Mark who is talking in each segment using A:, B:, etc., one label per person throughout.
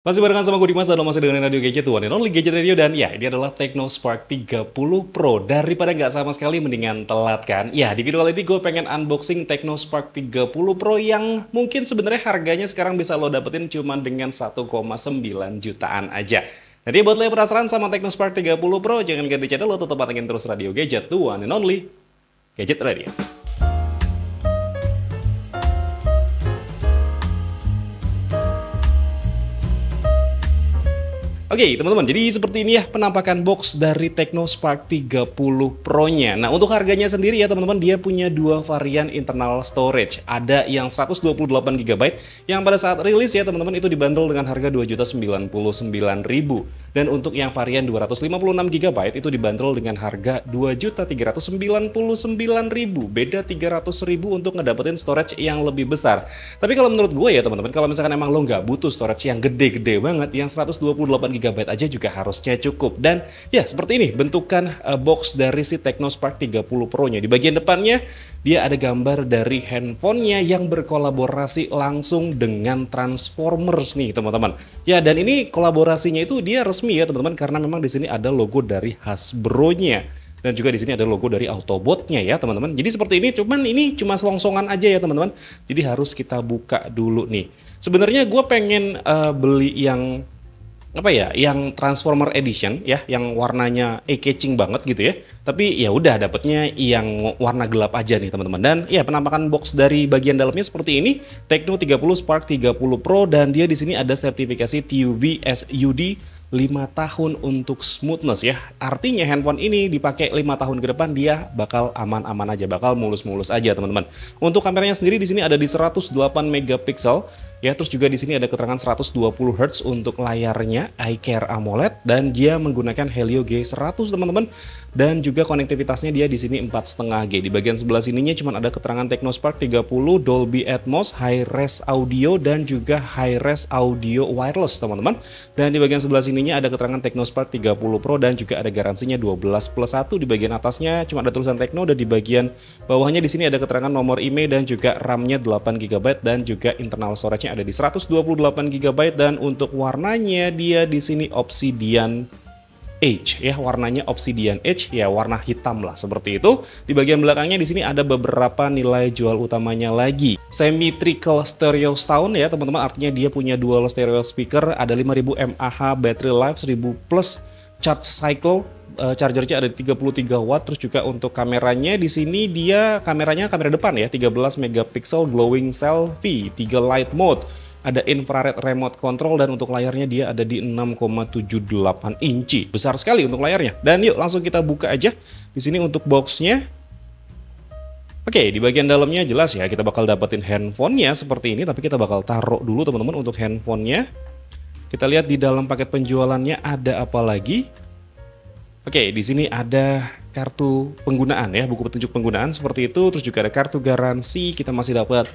A: Masih barengan sama gue Dimas dan lo masih dengerin Radio Gadget One and Only Gadget Radio. Dan ya, ini adalah Tecno Spark 30 Pro. Daripada nggak sama sekali mendingan telat kan. Ya, di video kali ini gue pengen unboxing Tecno Spark 30 Pro yang mungkin sebenarnya harganya sekarang bisa lo dapetin cuma dengan 1,9 jutaan aja. Jadi buat lo yang penasaran sama Tecno Spark 30 Pro, jangan ganti channel, lo tetap pantengin terus Radio Gadget One and Only Gadget Radio. Oke, teman-teman, jadi seperti ini ya penampakan box dari Tecno Spark 30 Pro-nya. Nah, untuk harganya sendiri ya teman-teman, dia punya dua varian internal storage. Ada yang 128 GB, yang pada saat rilis ya teman-teman itu dibanderol dengan harga Rp2.099.000. Dan untuk yang varian 256 GB itu dibanderol dengan harga Rp2.399.000. Beda Rp300.000 untuk ngedapetin storage yang lebih besar. Tapi kalau menurut gue ya teman-teman, kalau misalkan emang lo nggak butuh storage yang gede-gede banget, yang 128 GB aja juga harusnya cukup. Dan ya seperti ini bentukan box dari si Tecno Spark 30 Pro-nya. Di bagian depannya dia ada gambar dari handphonenya yang berkolaborasi langsung dengan Transformers nih teman-teman. Ya, dan ini kolaborasinya itu dia resmi ya teman-teman, karena memang di sini ada logo dari Hasbro-nya. Dan juga di sini ada logo dari Autobot-nya ya teman-teman. Jadi seperti ini, cuman ini cuma selongsongan aja ya teman-teman. Jadi harus kita buka dulu nih. Sebenarnya gue pengen beli yang apa ya, yang Transformer Edition ya, yang warnanya eye-catching banget gitu ya. Tapi ya udah dapetnya yang warna gelap aja nih teman-teman. Dan ya penampakan box dari bagian dalamnya seperti ini, Tecno 30 Spark 30 Pro, dan dia di sini ada sertifikasi TUV SUD 5 tahun untuk smoothness ya. Artinya handphone ini dipakai 5 tahun ke depan dia bakal aman-aman aja, bakal mulus-mulus aja teman-teman. Untuk kameranya sendiri di sini ada di 108 megapiksel. Ya, terus juga di sini ada keterangan 120 Hz untuk layarnya iCare AMOLED, dan dia menggunakan Helio G100 teman-teman. Dan juga konektivitasnya dia di sini 4,5G. Di bagian sebelah sininya cuma ada keterangan Tecno Spark 30 Dolby Atmos, High Res Audio, dan juga High Res Audio Wireless teman-teman. Dan di bagian sebelah sininya ada keterangan Tecno Spark 30 Pro dan juga ada garansinya 12+1. Di bagian atasnya cuma ada tulisan Tecno, dan di bagian bawahnya di sini ada keterangan nomor IMEI dan juga RAM-nya 8 GB, dan juga internal storage-nya ada di 128 GB. Dan untuk warnanya dia di sini Obsidian Edge ya, warnanya Obsidian Edge ya, warna hitam lah seperti itu. Di bagian belakangnya di sini ada beberapa nilai jual utamanya lagi. Symmetrical stereo sound ya teman-teman, artinya dia punya dual stereo speaker, ada 5000 mAh battery life, 1000 plus charge cycle. Chargernya ada 33 watt. Terus juga untuk kameranya di sini dia kamera depan ya, 13 megapiksel glowing selfie, 3 light mode, ada infrared remote control, dan untuk layarnya dia ada di 6,78 inci. Besar sekali untuk layarnya. Dan yuk langsung kita buka aja di sini untuk boxnya. Oke, di bagian dalamnya jelas ya, kita bakal dapetin handphonenya seperti ini, tapi kita bakal taruh dulu teman-teman untuk handphonenya. Kita lihat di dalam paket penjualannya ada apa lagi. Oke, di sini ada kartu penggunaan ya, buku petunjuk penggunaan seperti itu. Terus juga ada kartu garansi. Kita masih dapat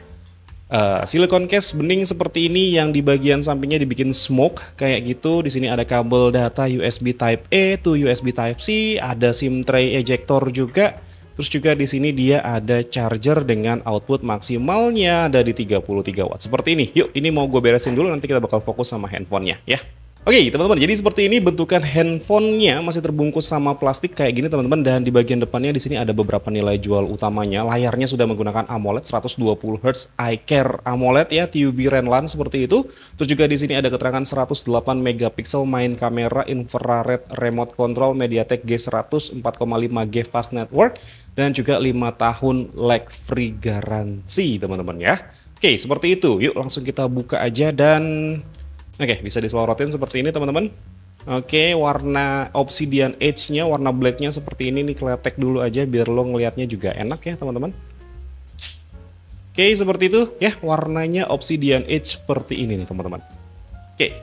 A: silicone case bening seperti ini, yang di bagian sampingnya dibikin smoke kayak gitu. Di sini ada kabel data USB Type A to USB Type C, ada SIM tray ejector juga. Terus juga di sini dia ada charger dengan output maksimalnya ada di 33 watt seperti ini. Yuk, ini mau gue beresin dulu, nanti kita bakal fokus sama handphonenya ya. Oke teman-teman, jadi seperti ini bentukan handphonenya, masih terbungkus sama plastik kayak gini teman-teman. Dan di bagian depannya di sini ada beberapa nilai jual utamanya. Layarnya sudah menggunakan AMOLED 120 Hz iCare AMOLED ya, TUV Renlan seperti itu. Terus juga di sini ada keterangan 108 megapiksel main kamera, infrared remote control, MediaTek G100, 4,5G fast network, dan juga 5 tahun lag free garansi teman-teman ya. Oke, seperti itu. Yuk langsung kita buka aja. Dan oke, bisa diselorotin seperti ini teman-teman. Oke, warna Obsidian Edge-nya, warna black-nya seperti ini nih. Kletek dulu aja biar lo ngelihatnya juga enak ya teman-teman. Oke, seperti itu ya, warnanya Obsidian Edge seperti ini nih teman-teman. Oke,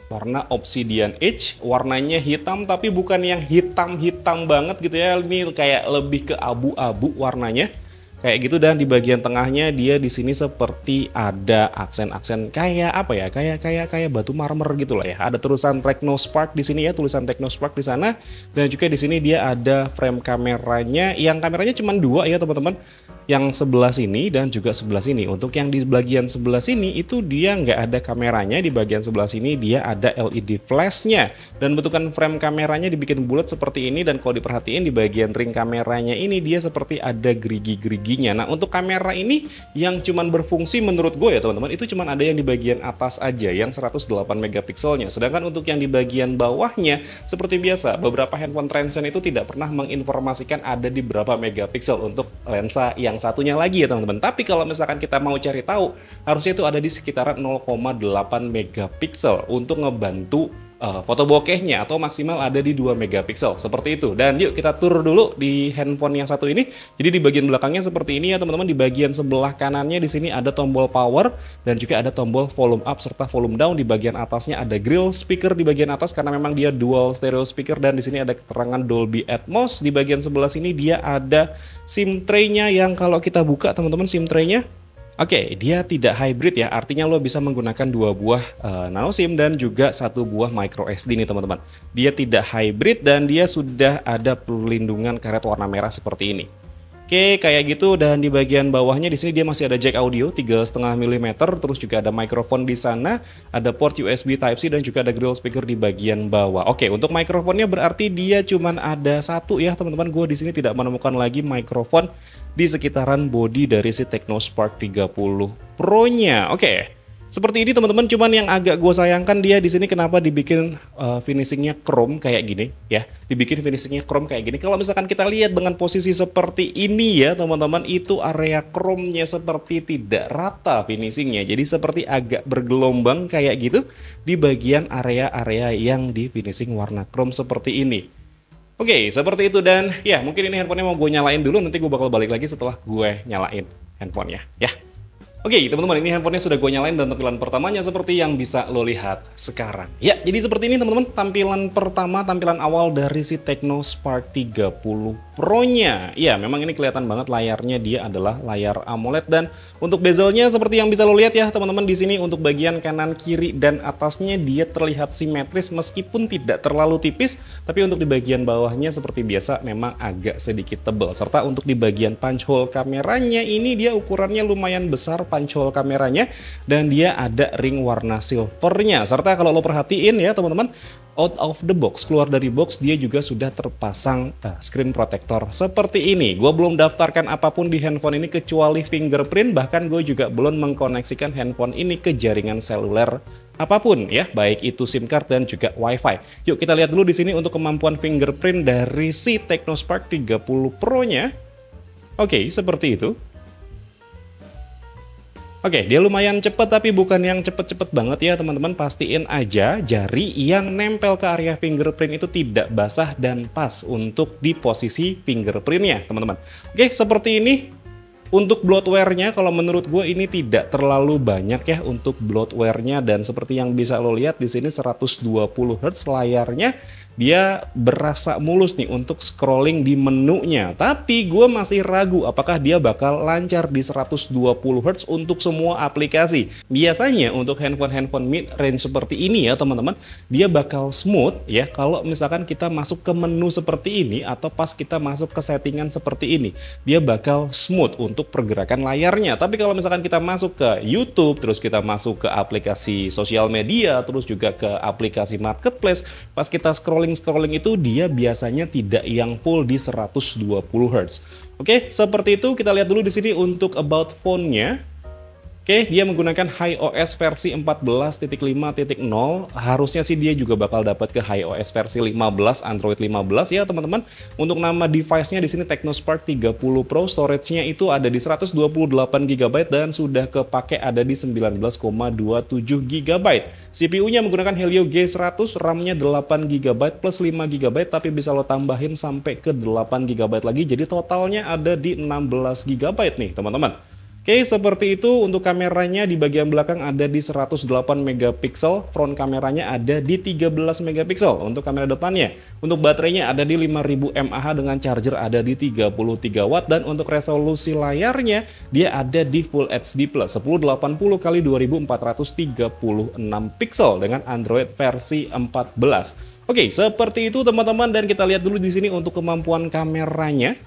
A: warna Obsidian Edge, warnanya hitam tapi bukan yang hitam-hitam banget gitu ya. Ini kayak lebih ke abu-abu warnanya. Kayak gitu. Dan di bagian tengahnya dia di sini seperti ada aksen-aksen kayak apa ya, kayak batu marmer gitu lah ya. Ada tulisan Tecno Spark di sini ya, tulisan Tecno Spark di sana. Dan juga di sini dia ada frame kameranya, yang kameranya cuma dua ya teman-teman. yang sebelah sini dan juga sebelah sini. Untuk yang di bagian sebelah sini itu dia nggak ada kameranya, di bagian sebelah sini dia ada LED flashnya. Dan bentukan frame kameranya dibikin bulat seperti ini, dan kalau diperhatiin di bagian ring kameranya ini dia seperti ada gerigi-geriginya. Nah, untuk kamera ini yang cuman berfungsi menurut gue ya teman-teman, itu cuman ada yang di bagian atas aja yang 108 megapikselnya. Sedangkan untuk yang di bagian bawahnya seperti biasa, beberapa handphone Transsion itu tidak pernah menginformasikan ada di berapa megapiksel untuk lensa yang satunya lagi ya teman-teman. Tapi kalau misalkan kita mau cari tahu, harusnya itu ada di sekitaran 0,8 megapiksel untuk ngebantu foto bokehnya, atau maksimal ada di 2 megapiksel seperti itu. Dan yuk kita tur dulu di handphone yang satu ini. Jadi di bagian belakangnya seperti ini ya teman-teman. Di bagian sebelah kanannya di sini ada tombol power dan juga ada tombol volume up serta volume down. Di bagian atasnya ada grill speaker di bagian atas karena memang dia dual stereo speaker, dan di sini ada keterangan Dolby Atmos. Di bagian sebelah sini dia ada SIM tray-nya yang kalau kita buka teman-teman, SIM tray-nya oke, dia tidak hybrid ya, artinya lo bisa menggunakan 2 buah nano SIM dan juga 1 buah micro SD nih teman-teman. Dia tidak hybrid dan dia sudah ada perlindungan karet warna merah seperti ini. Oke, kayak gitu. Dan di bagian bawahnya di sini dia masih ada jack audio 3,5 mm, terus juga ada mikrofon di sana, ada port USB Type-C dan juga ada grill speaker di bagian bawah. Oke, untuk mikrofonnya berarti dia cuman ada satu ya teman-teman. Gue di sini tidak menemukan lagi mikrofon di sekitaran body dari si Technospark 30 Pro-nya. Oke. Seperti ini teman-teman, cuman yang agak gue sayangkan dia di sini kenapa dibikin finishingnya chrome kayak gini ya. Dibikin finishingnya chrome kayak gini. Kalau misalkan kita lihat dengan posisi seperti ini ya teman-teman, itu area chrome-nya seperti tidak rata finishingnya. Jadi seperti agak bergelombang kayak gitu di bagian area-area yang di finishing warna chrome seperti ini. Oke, seperti itu. Dan ya mungkin ini handphonenya mau gue nyalain dulu, nanti gue bakal balik lagi setelah gue nyalain handphonenya ya. Oke teman-teman, ini handphonenya sudah gue nyalain dan tampilan pertamanya seperti yang bisa lo lihat sekarang. Ya, jadi seperti ini teman-teman tampilan pertama, tampilan awal dari si Technospark 30 Pro-nya. Ya, memang ini kelihatan banget layarnya dia adalah layar AMOLED, dan untuk bezelnya seperti yang bisa lo lihat ya teman-teman, di sini untuk bagian kanan, kiri, dan atasnya dia terlihat simetris meskipun tidak terlalu tipis, tapi untuk di bagian bawahnya seperti biasa memang agak sedikit tebal. Serta untuk di bagian punch hole kameranya ini dia ukurannya lumayan besar punch hole kameranya, dan dia ada ring warna silvernya. Serta kalau lo perhatiin ya teman-teman, out of the box, keluar dari box, dia juga sudah terpasang screen protector seperti ini. Gue belum daftarkan apapun di handphone ini kecuali fingerprint, bahkan gue juga belum mengkoneksikan handphone ini ke jaringan seluler apapun ya, baik itu SIM card dan juga WiFi. Yuk kita lihat dulu di sini untuk kemampuan fingerprint dari si Technospark 30 Pro-nya. Oke, seperti itu. Oke, dia lumayan cepet tapi bukan yang cepet-cepet banget ya teman-teman. Pastiin aja jari yang nempel ke area fingerprint itu tidak basah dan pas untuk di posisi fingerprintnya teman-teman. Oke, seperti ini. Untuk bloatware-nya kalau menurut gue ini tidak terlalu banyak ya untuk bloatware-nya, dan seperti yang bisa lo lihat di sini 120 Hz layarnya, dia berasa mulus nih untuk scrolling di menunya. Tapi gue masih ragu apakah dia bakal lancar di 120 Hz untuk semua aplikasi. Biasanya untuk handphone-handphone mid range seperti ini ya teman-teman, dia bakal smooth ya kalau misalkan kita masuk ke menu seperti ini atau pas kita masuk ke settingan seperti ini, dia bakal smooth untuk pergerakan layarnya. Tapi kalau misalkan kita masuk ke YouTube, terus kita masuk ke aplikasi sosial media, terus juga ke aplikasi marketplace, pas kita scrolling itu dia biasanya tidak yang full di 120 Hz. Oke, seperti itu. Kita lihat dulu di sini untuk about phone-nya. Oke, dia menggunakan iOS versi 14.5.0. Harusnya sih dia juga bakal dapat ke iOS versi 15, Android 15 ya teman-teman. Untuk nama device-nya di sini Technospark 30 Pro, storage-nya itu ada di 128 GB dan sudah kepake ada di 19,27 GB. CPU-nya menggunakan Helio G100, RAM-nya 8 GB plus 5 GB, tapi bisa lo tambahin sampai ke 8 GB lagi. Jadi totalnya ada di 16 GB nih teman-teman. Oke, seperti itu. Untuk kameranya di bagian belakang ada di 108 megapiksel, front kameranya ada di 13 megapiksel untuk kamera depannya. Untuk baterainya ada di 5000 mAh dengan charger ada di 33 watt, dan untuk resolusi layarnya dia ada di Full HD Plus 1080 x 2436 piksel dengan Android versi 14. Oke, seperti itu teman-teman, dan kita lihat dulu di sini untuk kemampuan kameranya.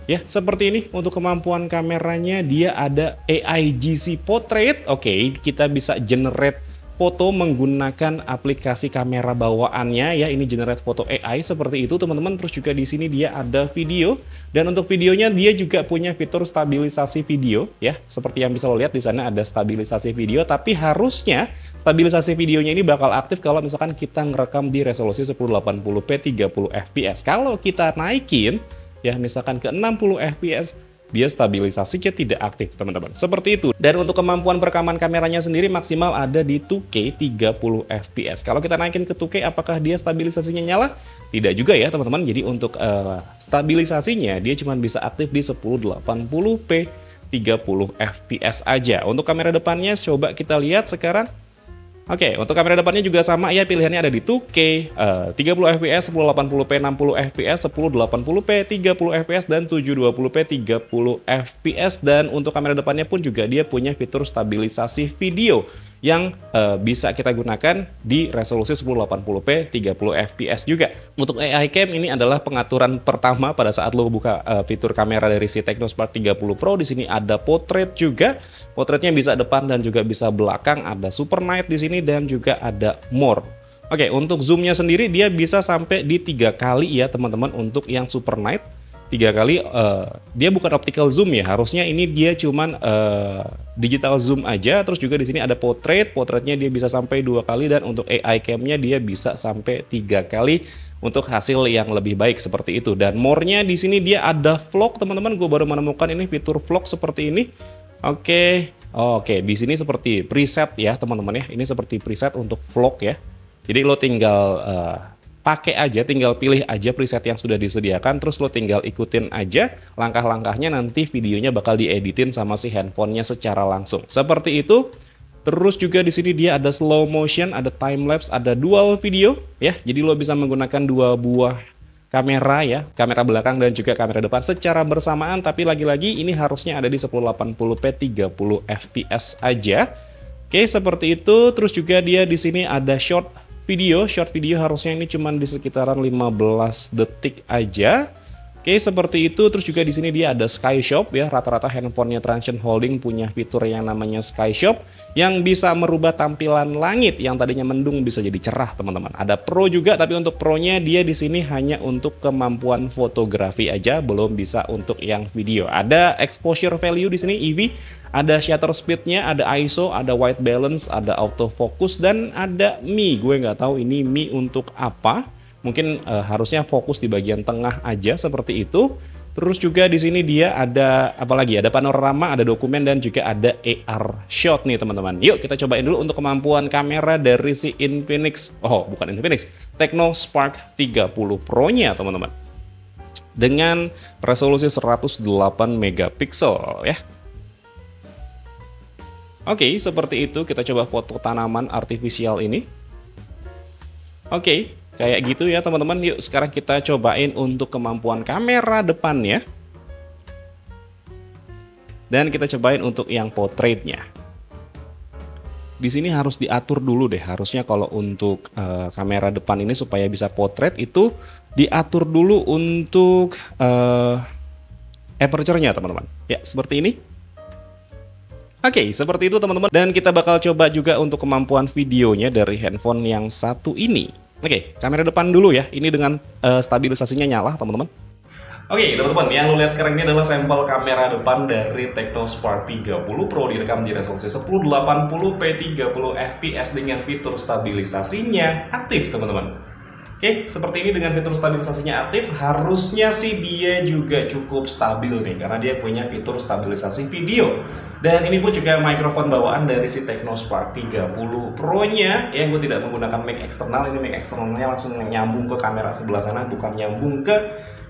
A: Ya, seperti ini untuk kemampuan kameranya dia ada AIGC Portrait. Oke, kita bisa generate foto menggunakan aplikasi kamera bawaannya ya. Ini generate foto AI seperti itu teman-teman. Terus juga di sini dia ada video dan untuk videonya dia juga punya fitur stabilisasi video ya. Seperti yang bisa lo lihat di sana ada stabilisasi video, tapi harusnya stabilisasi videonya ini bakal aktif kalau misalkan kita ngerekam di resolusi 1080p 30 fps. Kalau kita naikin ya misalkan ke 60 fps, dia stabilisasinya tidak aktif teman-teman. Seperti itu. Dan untuk kemampuan perekaman kameranya sendiri maksimal ada di 2K 30 fps. Kalau kita naikin ke 2K, apakah dia stabilisasinya nyala? Tidak juga ya teman-teman. Jadi untuk stabilisasinya dia cuma bisa aktif di 1080p 30 fps aja. Untuk kamera depannya coba kita lihat sekarang. Oke, untuk kamera depannya juga sama ya, pilihannya ada di 2K, 30 fps, 1080p 60 fps, 1080p 30 fps, dan 720p 30 fps. Dan untuk kamera depannya pun juga dia punya fitur stabilisasi video yang bisa kita gunakan di resolusi 1080p 30 fps juga. Untuk AI Cam ini adalah pengaturan pertama pada saat lo buka fitur kamera dari si Technospark 30 Pro. Di sini ada portrait juga. Portraitnya bisa depan dan juga bisa belakang. Ada Super Night di sini dan juga ada More. Oke, untuk zoomnya sendiri dia bisa sampai di 3 kali ya teman-teman untuk yang Super Night. 3 kali, dia bukan optical zoom ya, harusnya ini dia cuman digital zoom aja. Terus juga di sini ada portraitnya dia bisa sampai 2 kali, dan untuk AI cam-nya dia bisa sampai 3 kali untuk hasil yang lebih baik seperti itu. Dan more-nya di sini dia ada vlog teman-teman, gue baru menemukan ini fitur vlog seperti ini. Oke, di sini seperti preset ya teman-teman ya, ini seperti preset untuk vlog ya. Jadi lo tinggal pakai aja, tinggal pilih aja preset yang sudah disediakan, terus lo tinggal ikutin aja langkah-langkahnya, nanti videonya bakal dieditin sama si handphonenya secara langsung. Seperti itu. Terus juga di sini dia ada slow motion, ada time lapse, ada dual video ya. Jadi lo bisa menggunakan 2 buah kamera ya, kamera belakang dan juga kamera depan secara bersamaan, tapi lagi-lagi ini harusnya ada di 1080p 30 fps aja. Oke, seperti itu. Terus juga dia di sini ada short video harusnya ini cuma di sekitaran 15 detik aja. Oke, seperti itu. Terus juga di sini dia ada Sky Shop ya. Rata-rata handphonenya Transsion Holding punya fitur yang namanya Sky Shop yang bisa merubah tampilan langit yang tadinya mendung bisa jadi cerah, teman-teman. Ada Pro juga, tapi untuk Pro-nya dia di sini hanya untuk kemampuan fotografi aja, belum bisa untuk yang video. Ada exposure value di sini EV, ada shutter speed-nya, ada ISO, ada white balance, ada autofocus, dan ada Mi. Gue nggak tahu ini Mi untuk apa. Mungkin harusnya fokus di bagian tengah aja seperti itu. Terus juga di sini dia ada apa lagi? Ada panorama, ada dokumen, dan juga ada AR shot nih teman-teman. Yuk kita cobain dulu untuk kemampuan kamera dari si Infinix. Oh, bukan Infinix, Technospark 30 Pro-nya teman-teman. Dengan resolusi 108 megapiksel ya. Oke, seperti itu. Kita coba foto tanaman artifisial ini. Oke, kayak gitu ya teman-teman. Yuk sekarang kita cobain untuk kemampuan kamera depannya. Dan kita cobain untuk yang portraitnya. Di sini harus diatur dulu deh. Harusnya kalau untuk kamera depan ini supaya bisa portrait itu diatur dulu untuk aperture-nya teman-teman. Ya, seperti ini. Oke, seperti itu teman-teman. Dan kita bakal coba juga untuk kemampuan videonya dari handphone yang satu ini. Oke, kamera depan dulu ya. Ini dengan stabilisasinya nyala, teman-teman. Oke, teman-teman, yang lo lihat sekarang ini adalah sampel kamera depan dari Technospark 30 Pro, direkam di resolusi 1080p 30 fps dengan fitur stabilisasinya aktif, teman-teman. Oke, seperti ini dengan fitur stabilisasinya aktif, harusnya sih dia juga cukup stabil nih, karena dia punya fitur stabilisasi video. Dan ini pun juga mikrofon bawaan dari si Technospark 30 Pro-nya, yang gue tidak menggunakan mic eksternal. Ini mic eksternalnya langsung nyambung ke kamera sebelah sana, bukan nyambung ke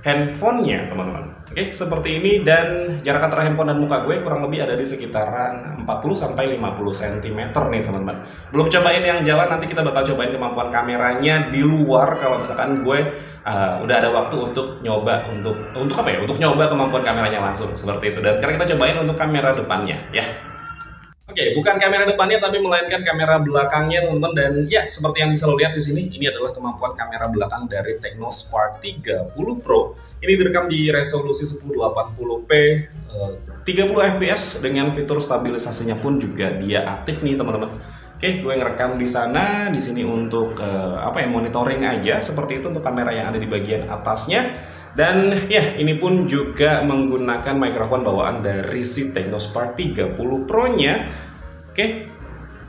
A: handphonenya, teman-teman. Oke, seperti ini. Dan jarak antara handphone dan muka gue kurang lebih ada di sekitaran 40-50 cm nih, teman-teman. Belum cobain yang jalan, nanti kita bakal cobain kemampuan kameranya di luar kalau misalkan gue udah ada waktu untuk nyoba untuk apa ya? Untuk nyoba kemampuan kameranya langsung seperti itu. Dan sekarang kita cobain untuk kamera depannya ya. Oke, bukan kamera depannya tapi melainkan kamera belakangnya teman-teman, dan ya seperti yang bisa lo lihat di sini, ini adalah kemampuan kamera belakang dari Tecno Spark 30 Pro. Ini direkam di resolusi 1080p 30 fps dengan fitur stabilisasinya pun juga dia aktif nih teman-teman. Oke, gue ngerekam di sana, di sini untuk monitoring aja seperti itu untuk kamera yang ada di bagian atasnya. Dan ya, ini pun juga menggunakan mikrofon bawaan dari si Tecno Spark 30 Pro-nya. Oke,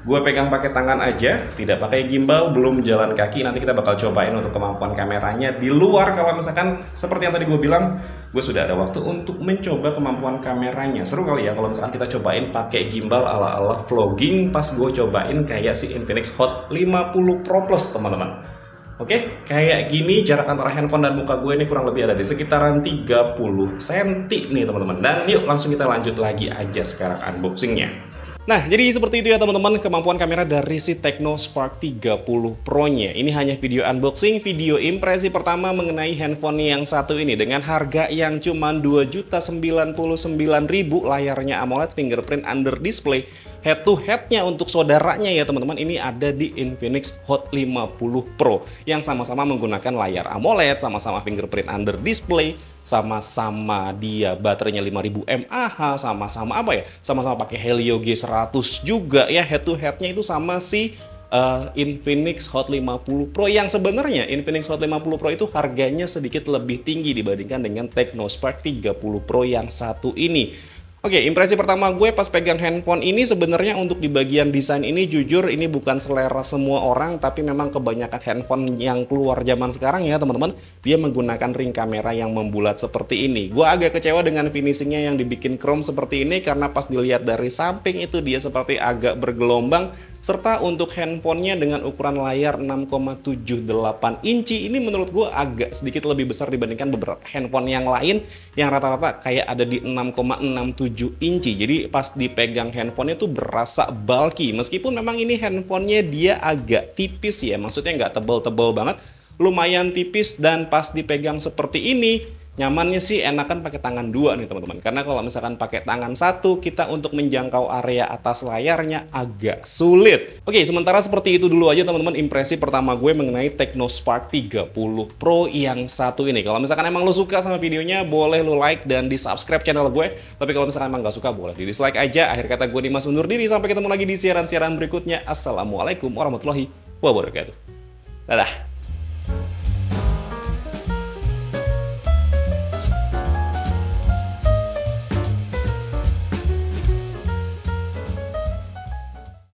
A: gue pegang pakai tangan aja, tidak pakai gimbal, belum jalan kaki. Nanti kita bakal cobain untuk kemampuan kameranya di luar. Kalau misalkan seperti yang tadi gue bilang, gue sudah ada waktu untuk mencoba kemampuan kameranya. Seru kali ya kalau misalkan kita cobain pakai gimbal ala-ala vlogging pas gue cobain kayak si Infinix Hot 50 Pro Plus, teman-teman. Oke, kayak gini jarak antara handphone dan muka gue ini kurang lebih ada di sekitaran 30 cm nih teman-teman. Dan yuk langsung kita lanjut lagi aja sekarang unboxingnya. Nah, jadi seperti itu ya teman-teman kemampuan kamera dari si Tecno Spark 30 Pro-nya. Ini hanya video unboxing, video impresi pertama mengenai handphone yang satu ini dengan harga yang cuma 2.099.000, layarnya AMOLED, fingerprint under display. Head to headnya untuk saudaranya ya teman-teman, ini ada di Infinix Hot 50 Pro yang sama-sama menggunakan layar AMOLED, sama-sama fingerprint under display, sama-sama dia baterainya 5000 mAh, sama-sama sama-sama pakai Helio G100 juga ya. Head to headnya itu sama si Infinix Hot 50 Pro, yang sebenarnya Infinix Hot 50 Pro itu harganya sedikit lebih tinggi dibandingkan dengan Tecno Spark 30 Pro yang satu ini. Oke, impresi pertama gue pas pegang handphone ini sebenarnya untuk di bagian desain ini jujur ini bukan selera semua orang, tapi memang kebanyakan handphone yang keluar zaman sekarang ya teman-teman, dia menggunakan ring kamera yang membulat seperti ini. Gue agak kecewa dengan finishingnya yang dibikin chrome seperti ini karena pas dilihat dari samping itu dia seperti agak bergelombang, serta untuk handphonenya dengan ukuran layar 6,78 inci ini menurut gue agak sedikit lebih besar dibandingkan beberapa handphone yang lain yang rata-rata kayak ada di 6,67 inci. Jadi pas dipegang handphonenya tuh berasa bulky, meskipun memang ini handphonenya dia agak tipis ya, maksudnya nggak tebel-tebel banget, lumayan tipis, dan pas dipegang seperti ini nyamannya sih enakan pakai tangan dua nih teman-teman, karena kalau misalkan pakai tangan satu kita untuk menjangkau area atas layarnya agak sulit. Oke, sementara seperti itu dulu aja teman-teman impresi pertama gue mengenai Tecno Spark 30 Pro yang satu ini. Kalau misalkan emang lo suka sama videonya boleh lo like dan di subscribe channel gue, tapi kalau misalkan emang gak suka boleh di dislike aja. Akhir kata gue Dimas undur diri, sampai ketemu lagi di siaran-siaran berikutnya. Assalamualaikum warahmatullahi wabarakatuh. Dadah.